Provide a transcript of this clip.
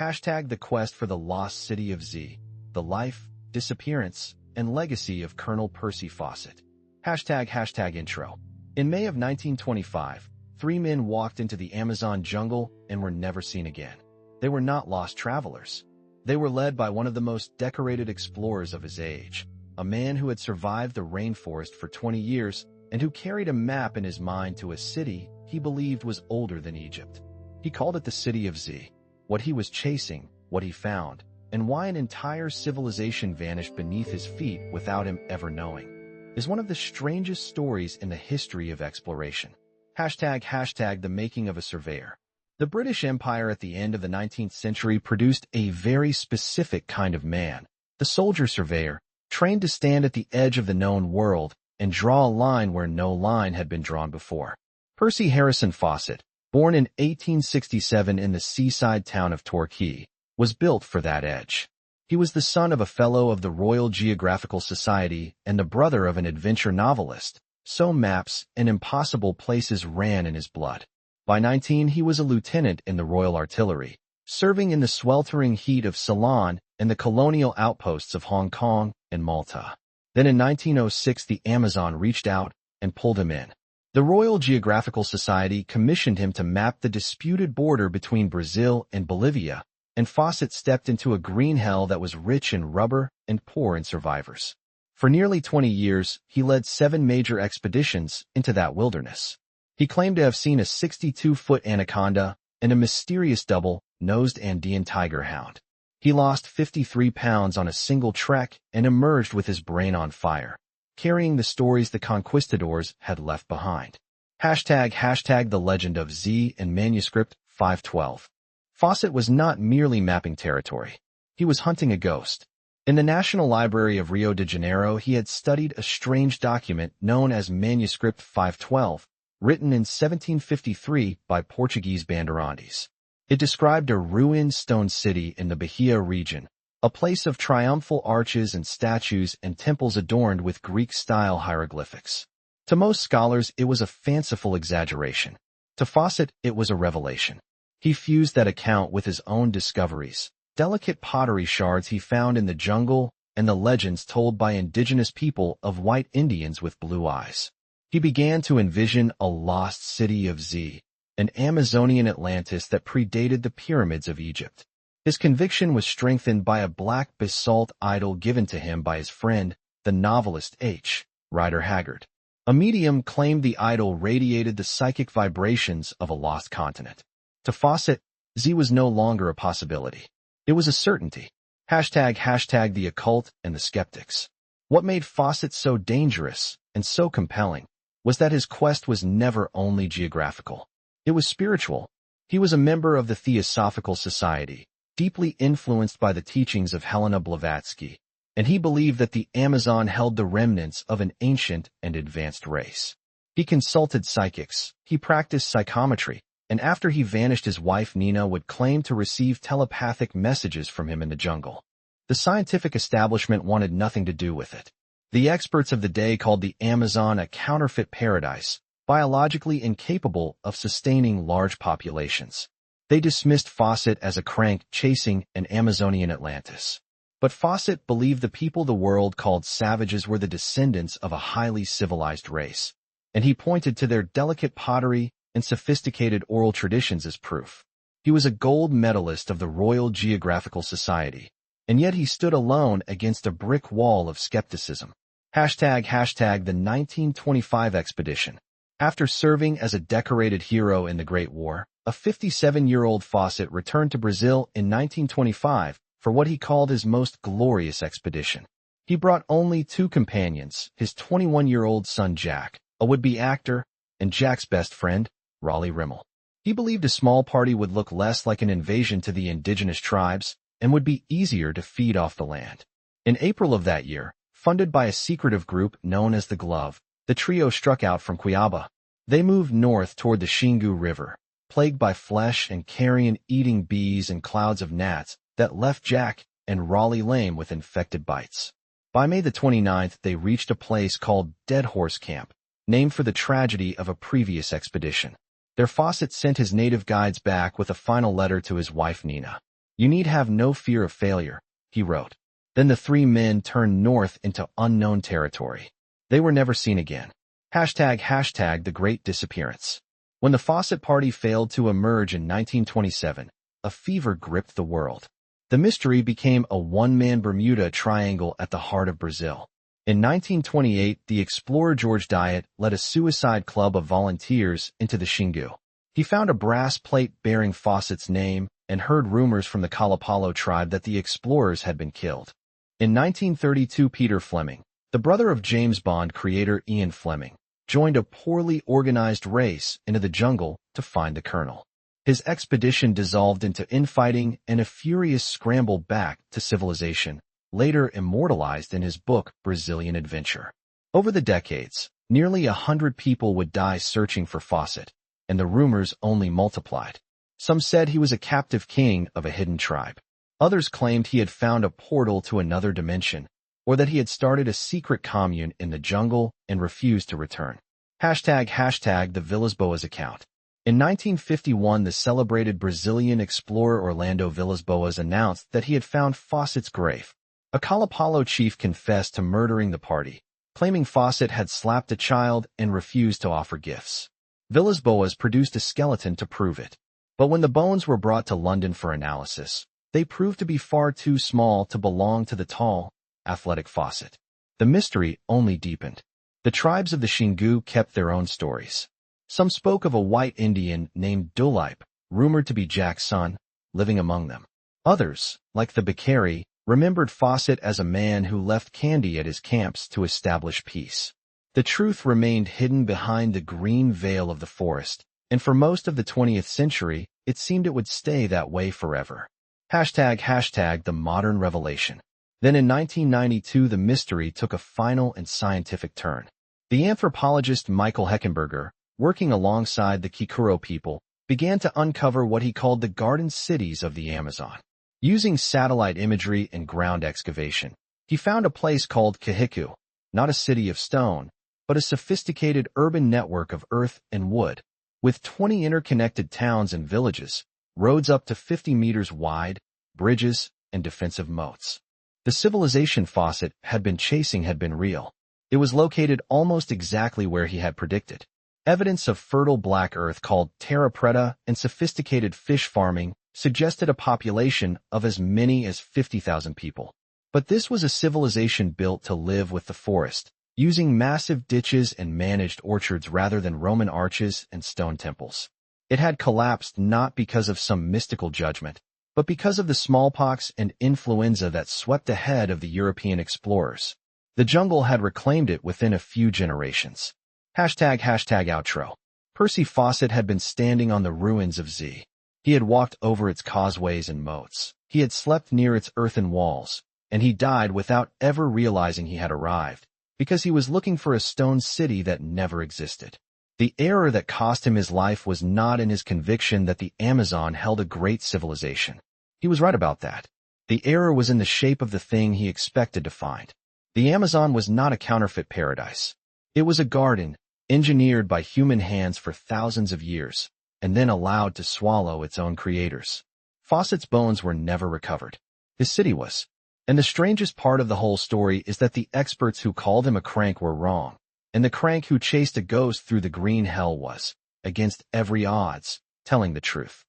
Hashtag the quest for the lost city of Z. The life, disappearance, and legacy of Colonel Percy Fawcett. Hashtag intro. In May of 1925, three men walked into the Amazon jungle and were never seen again. They were not lost travelers. They were led by one of the most decorated explorers of his age, a man who had survived the rainforest for 20 years and who carried a map in his mind to a city he believed was older than Egypt. He called it the City of Z. What he was chasing, what he found, and why an entire civilization vanished beneath his feet without him ever knowing, is one of the strangest stories in the history of exploration. Hashtag the making of a surveyor. The British Empire at the end of the 19th century produced a very specific kind of man, the soldier surveyor, trained to stand at the edge of the known world and draw a line where no line had been drawn before. Percy Harrison Fawcett, born in 1867 in the seaside town of Torquay, was built for that edge. He was the son of a Fellow of the Royal Geographical Society and the brother of an adventure novelist, so maps and impossible places ran in his blood. By 19, he was a lieutenant in the Royal Artillery, serving in the sweltering heat of Ceylon and the colonial outposts of Hong Kong and Malta. Then in 1906, the Amazon reached out and pulled him in. The Royal Geographical Society commissioned him to map the disputed border between Brazil and Bolivia, and Fawcett stepped into a green hell that was rich in rubber and poor in survivors. For nearly 20 years, he led 7 major expeditions into that wilderness. He claimed to have seen a 62-foot anaconda and a mysterious double-nosed Andean tiger hound. He lost 53 pounds on a single trek and emerged with his brain on fire, carrying the stories the conquistadors had left behind. Hashtag the legend of Z and manuscript 512. Fawcett was not merely mapping territory. He was hunting a ghost. In the National Library of Rio de Janeiro, he had studied a strange document known as Manuscript 512, written in 1753 by Portuguese Bandeirantes. It described a ruined stone city in the Bahia region, a place of triumphal arches and statues and temples adorned with Greek-style hieroglyphics. To most scholars, it was a fanciful exaggeration. To Fawcett, it was a revelation. He fused that account with his own discoveries, delicate pottery shards he found in the jungle, and the legends told by indigenous people of white Indians with blue eyes. He began to envision a lost city of Z, an Amazonian Atlantis that predated the pyramids of Egypt. His conviction was strengthened by a black basalt idol given to him by his friend, the novelist H. Rider Haggard. A medium claimed the idol radiated the psychic vibrations of a lost continent. To Fawcett, Z was no longer a possibility. It was a certainty. Hashtag the occult and the skeptics. What made Fawcett so dangerous and so compelling was that his quest was never only geographical. It was spiritual. He was a member of the Theosophical Society, deeply influenced by the teachings of Helena Blavatsky, and he believed that the Amazon held the remnants of an ancient and advanced race. He consulted psychics, he practiced psychometry, and after he vanished, his wife Nina would claim to receive telepathic messages from him in the jungle. The scientific establishment wanted nothing to do with it. The experts of the day called the Amazon a counterfeit paradise, biologically incapable of sustaining large populations. They dismissed Fawcett as a crank chasing an Amazonian Atlantis. But Fawcett believed the people the world called savages were the descendants of a highly civilized race, and he pointed to their delicate pottery and sophisticated oral traditions as proof. He was a gold medalist of the Royal Geographical Society, and yet he stood alone against a brick wall of skepticism. Hashtag the 1925 expedition. After serving as a decorated hero in the Great War, a 57-year-old Fawcett returned to Brazil in 1925 for what he called his most glorious expedition. He brought only 2 companions, his 21-year-old son Jack, a would-be actor, and Jack's best friend, Raleigh Rimmel. He believed a small party would look less like an invasion to the indigenous tribes and would be easier to feed off the land. In April of that year, funded by a secretive group known as the Glove, the trio struck out from Cuiabá. They moved north toward the Xingu River, plagued by flesh and carrion-eating bees and clouds of gnats that left Jack and Raleigh lame with infected bites. By May the 29th, they reached a place called Dead Horse Camp, named for the tragedy of a previous expedition. There Fawcett sent his native guides back with a final letter to his wife Nina. You need have no fear of failure, he wrote. Then the three men turned north into unknown territory. They were never seen again. ## the Great Disappearance. When the Fawcett Party failed to emerge in 1927, a fever gripped the world. The mystery became a one-man Bermuda Triangle at the heart of Brazil. In 1928, the explorer George Dyett led a suicide club of volunteers into the Xingu. He found a brass plate bearing Fawcett's name and heard rumors from the Kalapalo tribe that the explorers had been killed. In 1932, Peter Fleming, the brother of James Bond creator Ian Fleming, joined a poorly organized race into the jungle to find the colonel. His expedition dissolved into infighting and a furious scramble back to civilization, later immortalized in his book Brazilian Adventure. Over the decades, nearly 100 people would die searching for Fawcett, and the rumors only multiplied. Some said he was a captive king of a hidden tribe. Others claimed he had found a portal to another dimension, or that he had started a secret commune in the jungle and refused to return. ## the Villas-Boas account. In 1951, the celebrated Brazilian explorer Orlando Villas-Boas announced that he had found Fawcett's grave. A Kalapalo chief confessed to murdering the party, claiming Fawcett had slapped a child and refused to offer gifts. Villas-Boas produced a skeleton to prove it. But when the bones were brought to London for analysis, they proved to be far too small to belong to the tall, athletic Fawcett. The mystery only deepened. The tribes of the Xingu kept their own stories. Some spoke of a white Indian named Dulipe, rumored to be Jack's son, living among them. Others, like the Bakari, remembered Fawcett as a man who left candy at his camps to establish peace. The truth remained hidden behind the green veil of the forest, and for most of the 20th century, it seemed it would stay that way forever. ## the modern revelation. Then in 1992, the mystery took a final and scientific turn. The anthropologist Michael Heckenberger, working alongside the Kikuro people, began to uncover what he called the garden cities of the Amazon. Using satellite imagery and ground excavation, he found a place called Kahiku, not a city of stone, but a sophisticated urban network of earth and wood, with 20 interconnected towns and villages, roads up to 50 meters wide, bridges, and defensive moats. The civilization Fawcett had been chasing had been real. It was located almost exactly where he had predicted. Evidence of fertile black earth called terra preta and sophisticated fish farming suggested a population of as many as 50,000 people. But this was a civilization built to live with the forest, using massive ditches and managed orchards rather than Roman arches and stone temples. It had collapsed not because of some mystical judgment, but because of the smallpox and influenza that swept ahead of the European explorers. The jungle had reclaimed it within a few generations. ## outro. Percy Fawcett had been standing on the ruins of Z. He had walked over its causeways and moats. He had slept near its earthen walls, and he died without ever realizing he had arrived, because he was looking for a stone city that never existed. The error that cost him his life was not in his conviction that the Amazon held a great civilization. He was right about that. The error was in the shape of the thing he expected to find. The Amazon was not a counterfeit paradise. It was a garden, engineered by human hands for thousands of years, and then allowed to swallow its own creators. Fawcett's bones were never recovered. His city was. And the strangest part of the whole story is that the experts who called him a crank were wrong, and the crank who chased a ghost through the green hell was, against every odds, telling the truth.